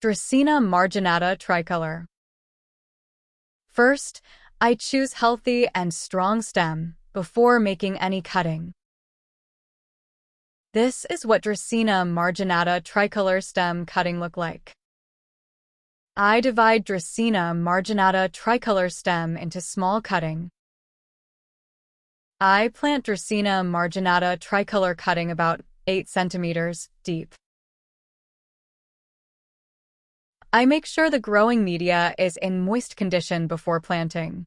Dracaena Marginata Tricolor. First, I choose healthy and strong stem before making any cutting. This is what Dracaena Marginata Tricolor stem cutting look like. I divide Dracaena Marginata Tricolor stem into small cutting. I plant Dracaena Marginata Tricolor cutting about 8 centimeters deep. I make sure the growing media is in moist condition before planting.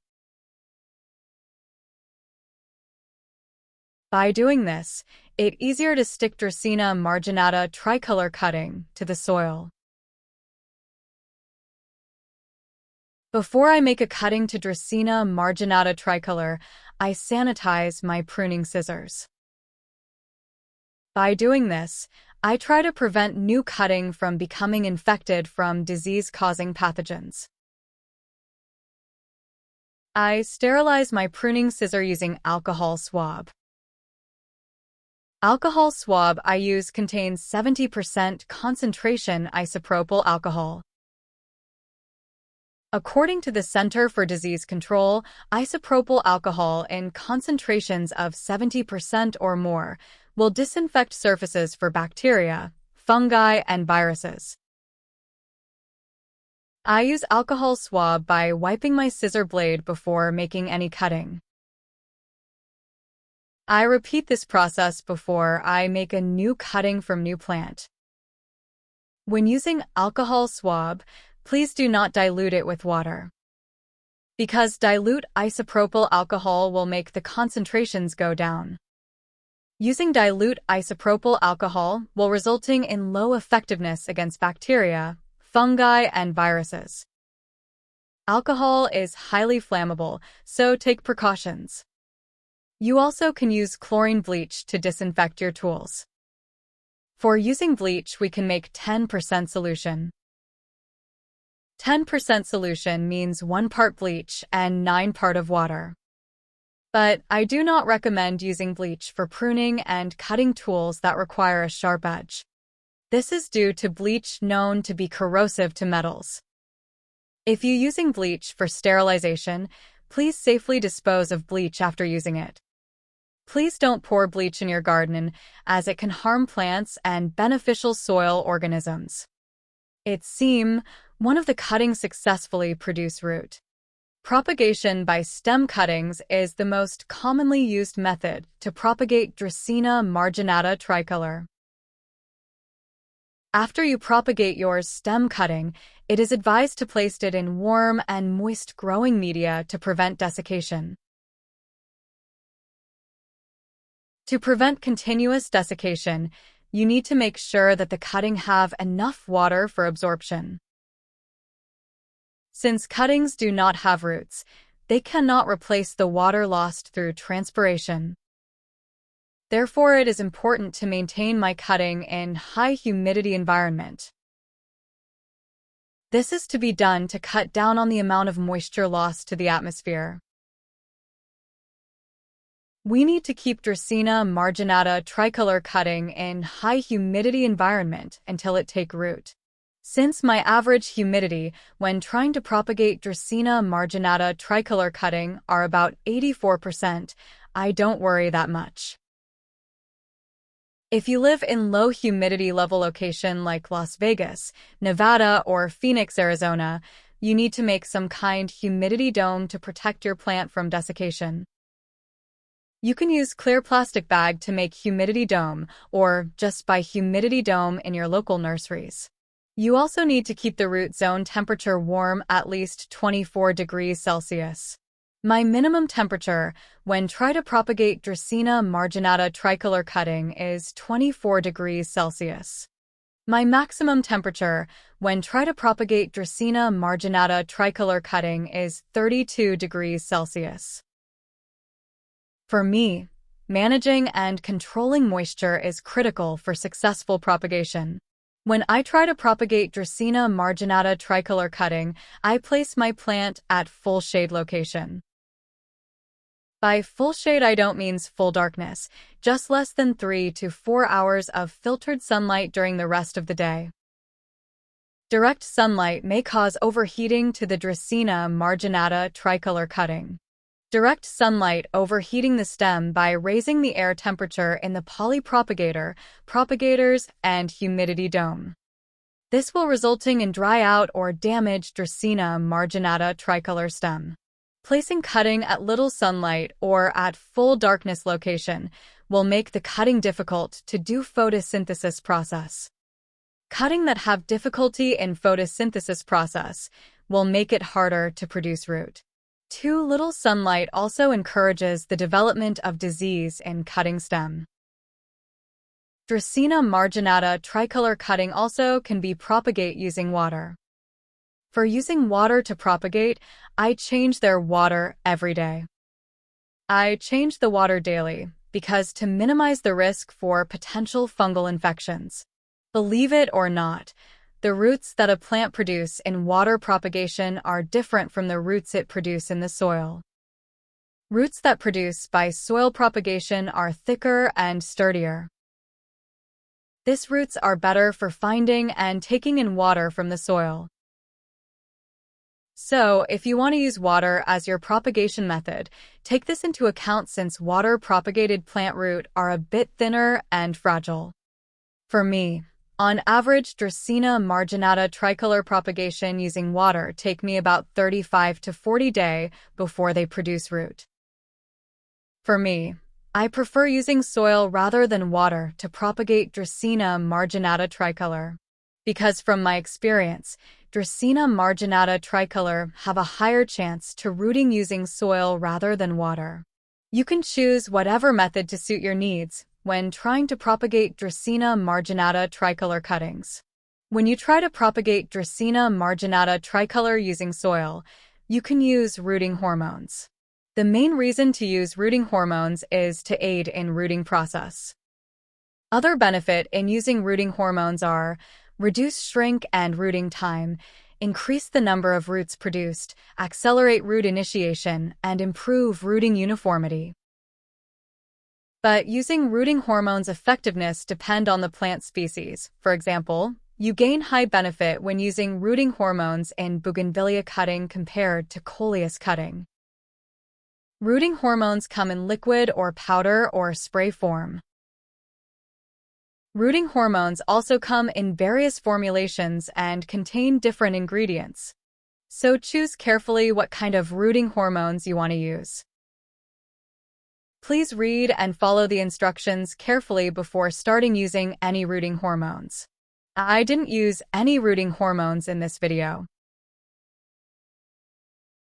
By doing this, it's easier to stick Dracaena Marginata Tricolor cutting to the soil. Before I make a cutting to Dracaena Marginata Tricolor, I sanitize my pruning scissors. By doing this, I try to prevent new cutting from becoming infected from disease-causing pathogens. I sterilize my pruning scissor using alcohol swab. Alcohol swab I use contains 70% concentration isopropyl alcohol. According to the Center for Disease Control, isopropyl alcohol in concentrations of 70% or more will disinfect surfaces for bacteria, fungi, and viruses. I use alcohol swab by wiping my scissor blade before making any cutting. I repeat this process before I make a new cutting from new plant. When using alcohol swab, please do not dilute it with water, because dilute isopropyl alcohol will make the concentrations go down. Using dilute isopropyl alcohol will resulting in low effectiveness against bacteria, fungi, and viruses. Alcohol is highly flammable, so take precautions. You also can use chlorine bleach to disinfect your tools. For using bleach, we can make 10% solution. 10% solution means 1 part bleach and 9 part of water. But I do not recommend using bleach for pruning and cutting tools that require a sharp edge. This is due to bleach known to be corrosive to metals. If you're using bleach for sterilization, please safely dispose of bleach after using it. Please don't pour bleach in your garden, as it can harm plants and beneficial soil organisms. It seems one of the cuttings successfully produce root. Propagation by stem cuttings is the most commonly used method to propagate Dracaena Marginata Tricolor. After you propagate your stem cutting, it is advised to place it in warm and moist growing media to prevent desiccation. To prevent continuous desiccation, you need to make sure that the cutting have enough water for absorption. Since cuttings do not have roots, they cannot replace the water lost through transpiration. Therefore, it is important to maintain my cutting in high humidity environment. This is to be done to cut down on the amount of moisture lost to the atmosphere. We need to keep Dracaena Marginata Tricolor cutting in high humidity environment until it take root. Since my average humidity when trying to propagate Dracaena Marginata Tricolor cutting are about 84%, I don't worry that much. If you live in low humidity level location like Las Vegas, Nevada, or Phoenix, Arizona, you need to make some kind humidity dome to protect your plant from desiccation. You can use clear plastic bag to make humidity dome, or just buy humidity dome in your local nurseries. You also need to keep the root zone temperature warm, at least 24 degrees Celsius. My minimum temperature when try to propagate Dracaena Marginata Tricolor cutting is 24 degrees Celsius. My maximum temperature when try to propagate Dracaena Marginata Tricolor cutting is 32 degrees Celsius. For me, managing and controlling moisture is critical for successful propagation. When I try to propagate Dracaena Marginata Tricolor cutting, I place my plant at full shade location. By full shade, I don't mean full darkness, just less than 3 to 4 hours of filtered sunlight during the rest of the day. Direct sunlight may cause overheating to the Dracaena Marginata Tricolor cutting. Direct sunlight overheating the stem by raising the air temperature in the polypropagator, propagators, and humidity dome. This will resulting in dry out or damaged Dracaena Marginata Tricolor stem. Placing cutting at little sunlight or at full darkness location will make the cutting difficult to do photosynthesis process. Cutting that have difficulty in photosynthesis process will make it harder to produce root. Too little sunlight also encourages the development of disease in cutting stem. Dracaena Marginata Tricolor cutting also can be propagate using water. For using water to propagate, I change their water every day. I change the water daily because to minimize the risk for potential fungal infections. Believe it or not, the roots that a plant produces in water propagation are different from the roots it produces in the soil. Roots that produce by soil propagation are thicker and sturdier. These roots are better for finding and taking in water from the soil. So, if you want to use water as your propagation method, take this into account since water-propagated plant roots are a bit thinner and fragile. For me, on average, Dracaena Marginata Tricolor propagation using water take me about 35 to 40 days before they produce root. For me, I prefer using soil rather than water to propagate Dracaena Marginata Tricolor. Because from my experience, Dracaena Marginata Tricolor have a higher chance to rooting using soil rather than water. You can choose whatever method to suit your needs when trying to propagate Dracaena Marginata Tricolor cuttings. When you try to propagate Dracaena Marginata Tricolor using soil, you can use rooting hormones. The main reason to use rooting hormones is to aid in rooting process. Other benefit in using rooting hormones are reduce shrink and rooting time, increase the number of roots produced, accelerate root initiation, and improve rooting uniformity. But using rooting hormones' effectiveness depend on the plant species. For example, you gain high benefit when using rooting hormones in bougainvillea cutting compared to coleus cutting. Rooting hormones come in liquid or powder or spray form. Rooting hormones also come in various formulations and contain different ingredients. So choose carefully what kind of rooting hormones you want to use. Please read and follow the instructions carefully before starting using any rooting hormones. I didn't use any rooting hormones in this video.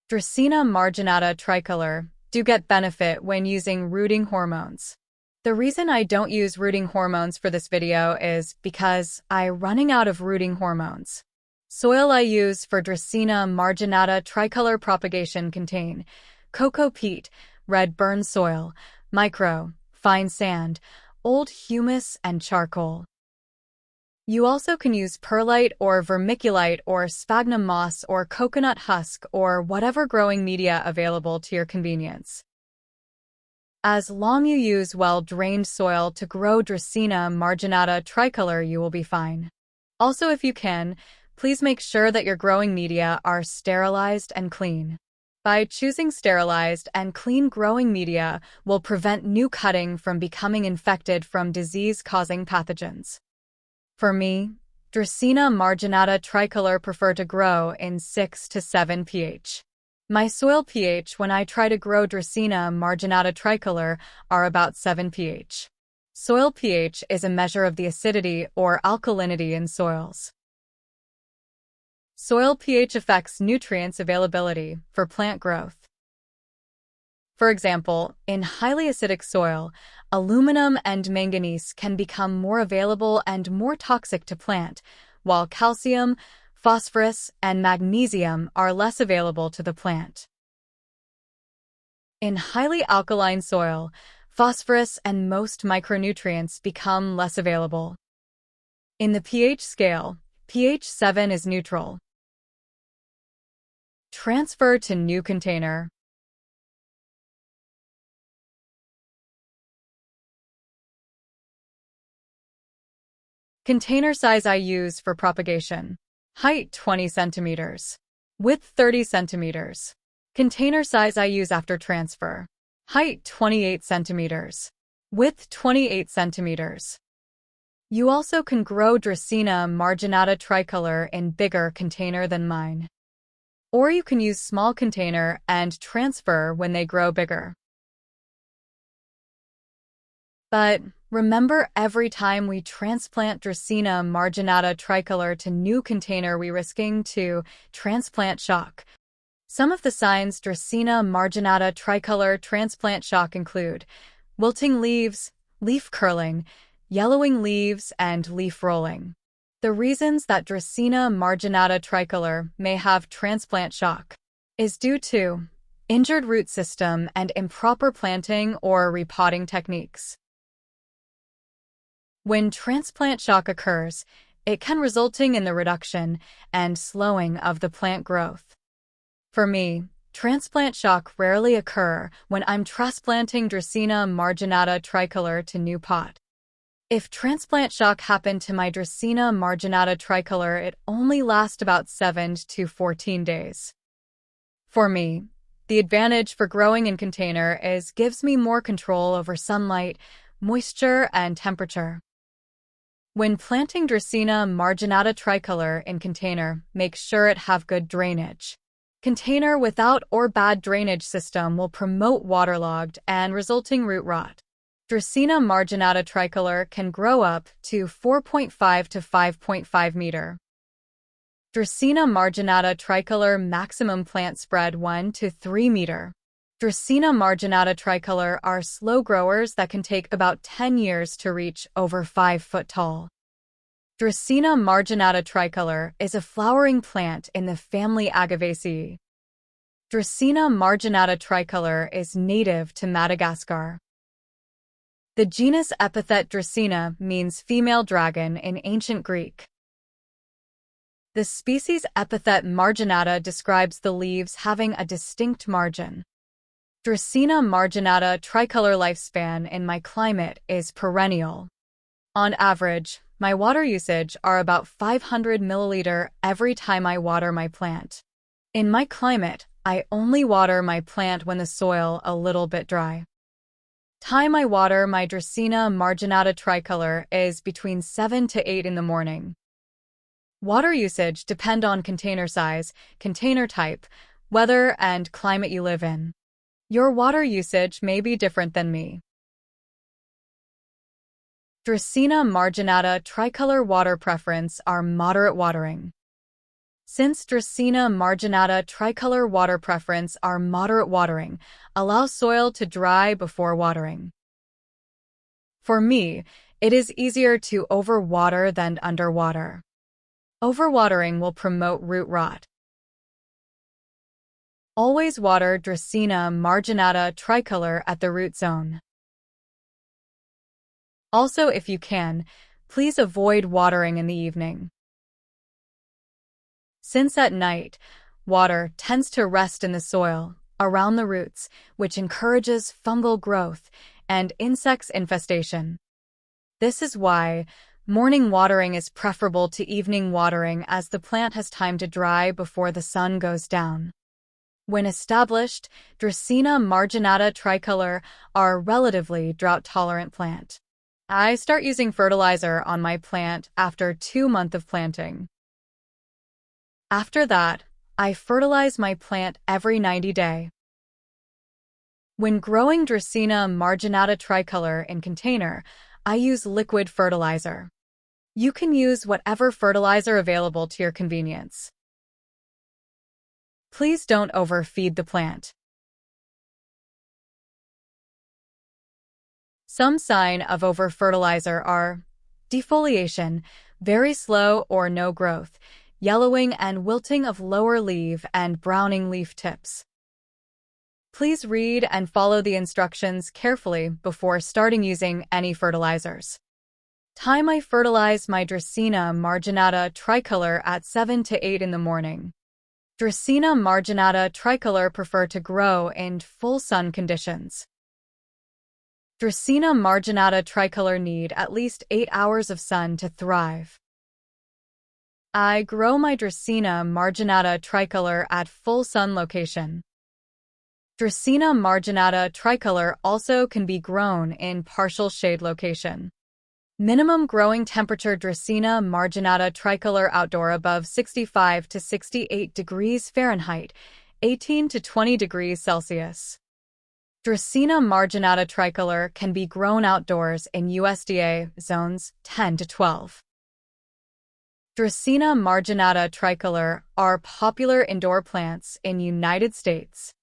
Dracaena Marginata Tricolor do get benefit when using rooting hormones. The reason I don't use rooting hormones for this video is because I'm running out of rooting hormones. Soil I use for Dracaena Marginata Tricolor propagation contain cocoa peat, red burn soil, micro, fine sand, old humus, and charcoal. You also can use perlite or vermiculite or sphagnum moss or coconut husk or whatever growing media available to your convenience. As long as you use well-drained soil to grow Dracaena Marginata Tricolor, you will be fine. Also, if you can, please make sure that your growing media are sterilized and clean. By choosing sterilized and clean growing media will prevent new cutting from becoming infected from disease-causing pathogens. For me, Dracaena Marginata Tricolor prefer to grow in 6 to 7 pH. My soil pH when I try to grow Dracaena Marginata Tricolor are about 7 pH. Soil pH is a measure of the acidity or alkalinity in soils. Soil pH affects nutrients availability for plant growth. For example, in highly acidic soil, aluminum and manganese can become more available and more toxic to plant, while calcium, phosphorus, and magnesium are less available to the plant. In highly alkaline soil, phosphorus and most micronutrients become less available. In the pH scale, pH 7 is neutral. Transfer to new container. Container size I use for propagation. Height 20 centimeters. Width 30 centimeters. Container size I use after transfer. Height 28 centimeters. Width 28 centimeters. You also can grow Dracaena Marginata Tricolor in bigger container than mine. Or you can use small container and transfer when they grow bigger. But remember, every time we transplant Dracaena Marginata Tricolor to new container, we risking to transplant shock. Some of the signs Dracaena Marginata Tricolor transplant shock include wilting leaves, leaf curling, yellowing leaves, and leaf rolling. The reasons that Dracaena Marginata Tricolor may have transplant shock is due to injured root system and improper planting or repotting techniques. When transplant shock occurs, it can resulting in the reduction and slowing of the plant growth. For me, transplant shock rarely occur when I'm transplanting Dracaena Marginata Tricolor to new pot. If transplant shock happened to my Dracaena Marginata Tricolor, it only lasts about 7 to 14 days. For me, the advantage for growing in container is gives me more control over sunlight, moisture, and temperature. When planting Dracaena Marginata Tricolor in container, make sure it have good drainage. Container without or bad drainage system will promote waterlogged and resulting root rot. Dracaena Marginata Tricolor can grow up to 4.5 to 5.5 meter. Dracaena Marginata Tricolor maximum plant spread 1 to 3 meter. Dracaena Marginata Tricolor are slow growers that can take about 10 years to reach over 5 foot tall. Dracaena Marginata Tricolor is a flowering plant in the family Agaveaceae. Dracaena Marginata Tricolor is native to Madagascar. The genus epithet Dracaena means female dragon in ancient Greek. The species epithet marginata describes the leaves having a distinct margin. Dracaena Marginata Tricolor lifespan in my climate is perennial. On average, my water usage are about 500 milliliter every time I water my plant. In my climate, I only water my plant when the soil a little bit dry. Time I water my Dracaena Marginata Tricolor is between 7 to 8 in the morning. Water usage depend on container size, container type, weather, and climate you live in. Your water usage may be different than me. Dracaena Marginata Tricolor water preference are moderate watering. Since Dracaena Marginata Tricolor water preference are moderate watering, allow soil to dry before watering. For me, it is easier to overwater than underwater. Overwatering will promote root rot. Always water Dracaena Marginata Tricolor at the root zone. Also, if you can, please avoid watering in the evening. Since at night, water tends to rest in the soil, around the roots, which encourages fungal growth and insects infestation. This is why morning watering is preferable to evening watering, as the plant has time to dry before the sun goes down. When established, Dracaena Marginata Tricolor are a relatively drought-tolerant plant. I start using fertilizer on my plant after 2 months of planting. After that, I fertilize my plant every 90 days. When growing Dracaena Marginata Tricolor in container, I use liquid fertilizer. You can use whatever fertilizer available to your convenience. Please don't overfeed the plant. Some sign of over-fertilizer are defoliation, very slow or no growth, yellowing and wilting of lower leaf, and browning leaf tips. Please read and follow the instructions carefully before starting using any fertilizers. Time I fertilize my Dracaena Marginata Tricolor at 7 to 8 in the morning. Dracaena Marginata Tricolor prefer to grow in full sun conditions. Dracaena Marginata Tricolor need at least 8 hours of sun to thrive. I grow my Dracaena Marginata Tricolor at full sun location. Dracaena Marginata Tricolor also can be grown in partial shade location. Minimum growing temperature Dracaena Marginata Tricolor outdoor above 65 to 68 degrees Fahrenheit, 18 to 20 degrees Celsius. Dracaena Marginata Tricolor can be grown outdoors in USDA zones 10 to 12. Dracaena Marginata Tricolor are popular indoor plants in United States.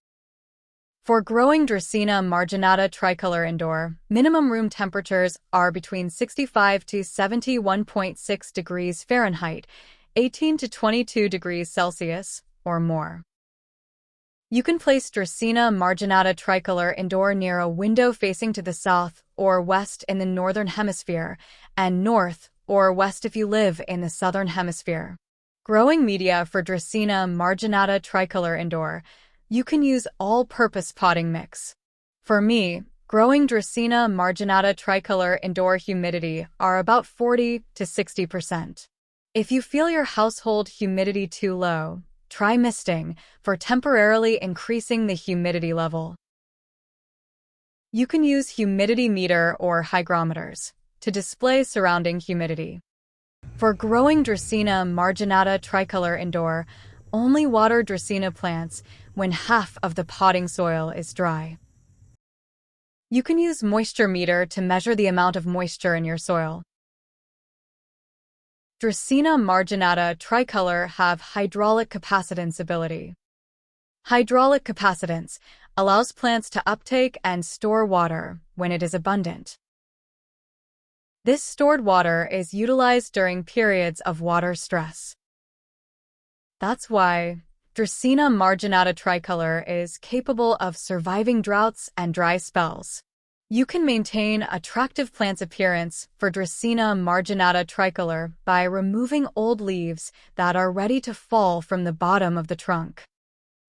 For growing Dracaena Marginata Tricolor indoor, minimum room temperatures are between 65 to 71.6 degrees Fahrenheit, 18 to 22 degrees Celsius, or more. You can place Dracaena Marginata Tricolor indoor near a window facing to the south or west in the northern hemisphere, and north or west if you live in the southern hemisphere. Growing media for Dracaena Marginata Tricolor indoor. You can use all-purpose potting mix. For me, growing Dracaena Marginata Tricolor indoor humidity are about 40 to 60%. If you feel your household humidity too low, try misting for temporarily increasing the humidity level. You can use humidity meter or hygrometers to display surrounding humidity. For growing Dracaena Marginata Tricolor indoor, only water Dracaena plants when half of the potting soil is dry. You can use moisture meter to measure the amount of moisture in your soil. Dracaena Marginata Tricolor have hydraulic capacitance ability. Hydraulic capacitance allows plants to uptake and store water when it is abundant. This stored water is utilized during periods of water stress. That's why Dracaena Marginata Tricolor is capable of surviving droughts and dry spells. You can maintain attractive plant's appearance for Dracaena Marginata Tricolor by removing old leaves that are ready to fall from the bottom of the trunk.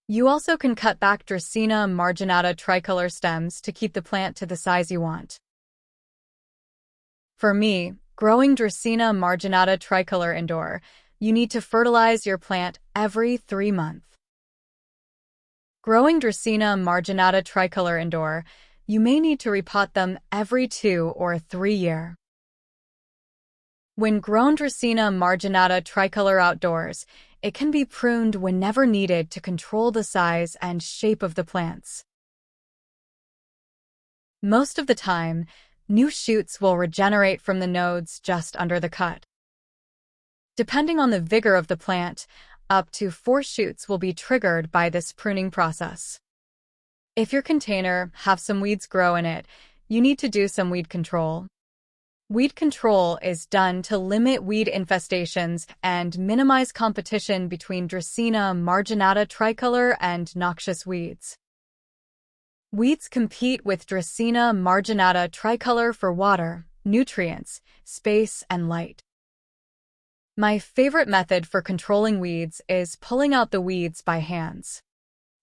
You also can cut back Dracaena Marginata Tricolor stems to keep the plant to the size you want. For me, growing Dracaena Marginata Tricolor indoor, you need to fertilize your plant every 3 months. Growing Dracaena Marginata Tricolor indoor, you may need to repot them every 2 or 3 years. When grown Dracaena Marginata Tricolor outdoors, it can be pruned whenever needed to control the size and shape of the plants. Most of the time, new shoots will regenerate from the nodes just under the cut. Depending on the vigor of the plant, up to 4 shoots will be triggered by this pruning process. If your container have some weeds grow in it, you need to do some weed control. Weed control is done to limit weed infestations and minimize competition between Dracaena Marginata Tricolor and noxious weeds. Weeds compete with Dracaena Marginata Tricolor for water, nutrients, space, and light. My favorite method for controlling weeds is pulling out the weeds by hands.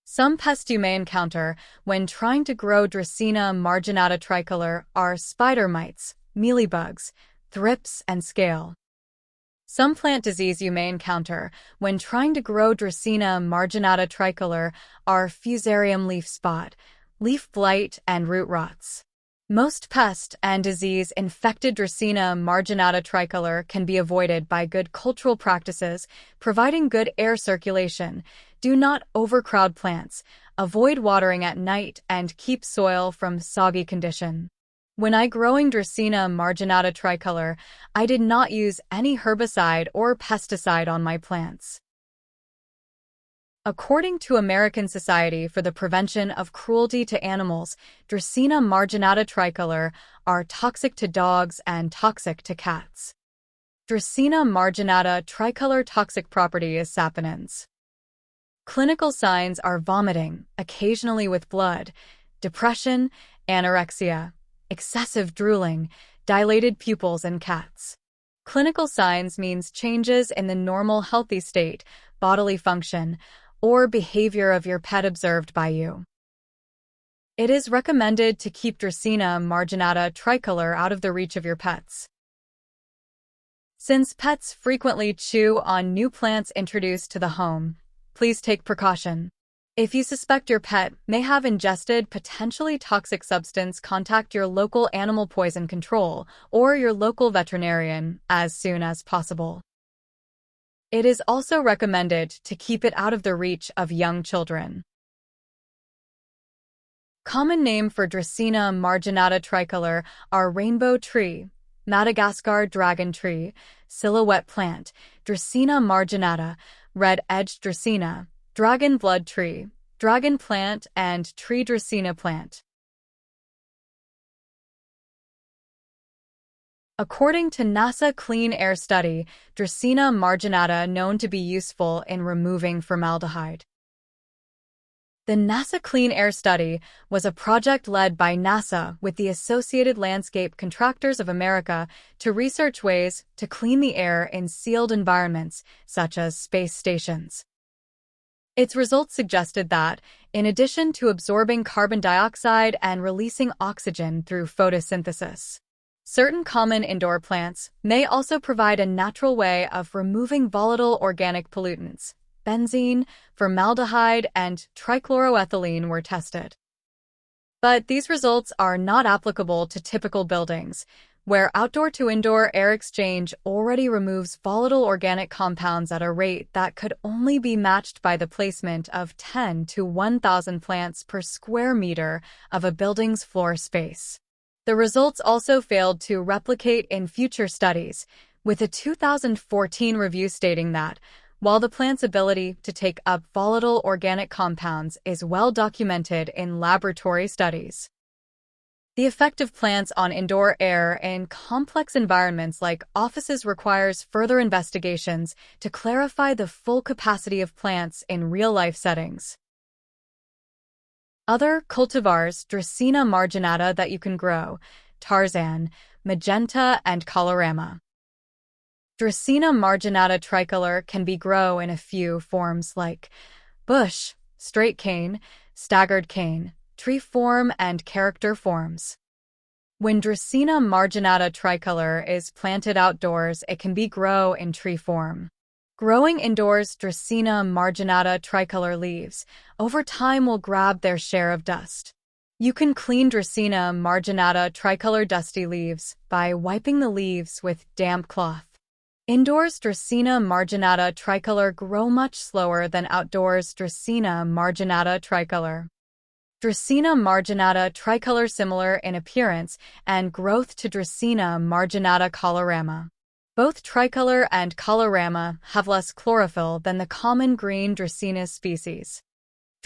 Some pests you may encounter when trying to grow Dracaena Marginata Tricolor are spider mites, mealybugs, thrips, and scale. Some plant disease you may encounter when trying to grow Dracaena Marginata Tricolor are fusarium leaf spot, leaf blight, and root rots. Most pest and disease-infected Dracaena Marginata Tricolor can be avoided by good cultural practices, providing good air circulation. Do not overcrowd plants, avoid watering at night, and keep soil from soggy condition. When I growing Dracaena Marginata Tricolor, I did not use any herbicide or pesticide on my plants. According to American Society for the Prevention of Cruelty to Animals, Dracaena Marginata Tricolor are toxic to dogs and toxic to cats. Dracaena Marginata Tricolor toxic property is saponins. Clinical signs are vomiting, occasionally with blood, depression, anorexia, excessive drooling, dilated pupils in cats. Clinical signs means changes in the normal healthy state, bodily function, or behavior of your pet observed by you. It is recommended to keep Dracaena Marginata Tricolor out of the reach of your pets. Since pets frequently chew on new plants introduced to the home, please take precaution. If you suspect your pet may have ingested potentially toxic substance, contact your local animal poison control or your local veterinarian as soon as possible. It is also recommended to keep it out of the reach of young children. Common name for Dracaena Marginata Tricolor are rainbow tree, Madagascar dragon tree, silhouette plant, Dracaena marginata, red-edged Dracaena, dragon blood tree, dragon plant, and tree Dracaena plant. According to NASA Clean Air Study, Dracaena marginata known to be useful in removing formaldehyde. The NASA Clean Air Study was a project led by NASA with the Associated Landscape Contractors of America to research ways to clean the air in sealed environments, such as space stations. Its results suggested that, in addition to absorbing carbon dioxide and releasing oxygen through photosynthesis, certain common indoor plants may also provide a natural way of removing volatile organic pollutants. Benzene, formaldehyde, and trichloroethylene were tested. But these results are not applicable to typical buildings, where outdoor-to-indoor air exchange already removes volatile organic compounds at a rate that could only be matched by the placement of 10 to 1,000 plants per square meter of a building's floor space. The results also failed to replicate in future studies, with a 2014 review stating that, while the plant's ability to take up volatile organic compounds is well documented in laboratory studies, the effect of plants on indoor air in complex environments like offices requires further investigations to clarify the full capacity of plants in real-life settings. Other cultivars Dracaena marginata that you can grow: Tarzan, Magenta, and Colorama. Dracaena marginata tricolor can be grown in a few forms like bush, straight cane, staggered cane, tree form, and character forms. When Dracaena marginata tricolor is planted outdoors, it can be grown in tree form. Growing indoors, Dracaena marginata tricolor leaves, over time, will grab their share of dust. You can clean Dracaena marginata tricolor dusty leaves by wiping the leaves with damp cloth. Indoors, Dracaena marginata tricolor grow much slower than outdoors Dracaena marginata tricolor. Dracaena marginata tricolor similar in appearance and growth to Dracaena marginata colorama. Both tricolor and colorama have less chlorophyll than the common green Dracaena species.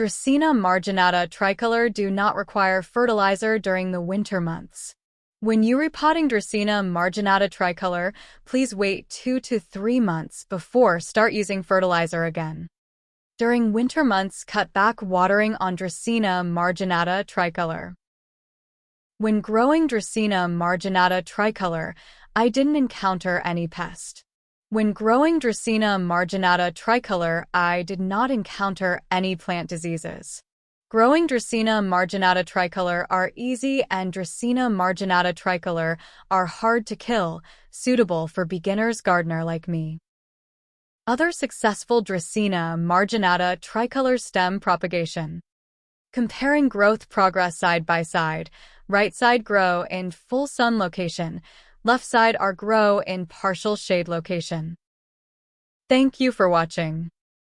Dracaena marginata tricolor do not require fertilizer during the winter months. When you repotting Dracaena marginata tricolor, please wait 2 to 3 months before start using fertilizer again. During winter months, cut back watering on Dracaena marginata tricolor. When growing Dracaena marginata tricolor, I didn't encounter any pest. When growing Dracaena marginata tricolor, I did not encounter any plant diseases. Growing Dracaena marginata tricolor are easy, and Dracaena marginata tricolor are hard to kill, suitable for beginners gardener like me. Other successful Dracaena marginata tricolor stem propagation. Comparing growth progress side by side, right side grow in full sun location, left side are grow in partial shade location. Thank you for watching.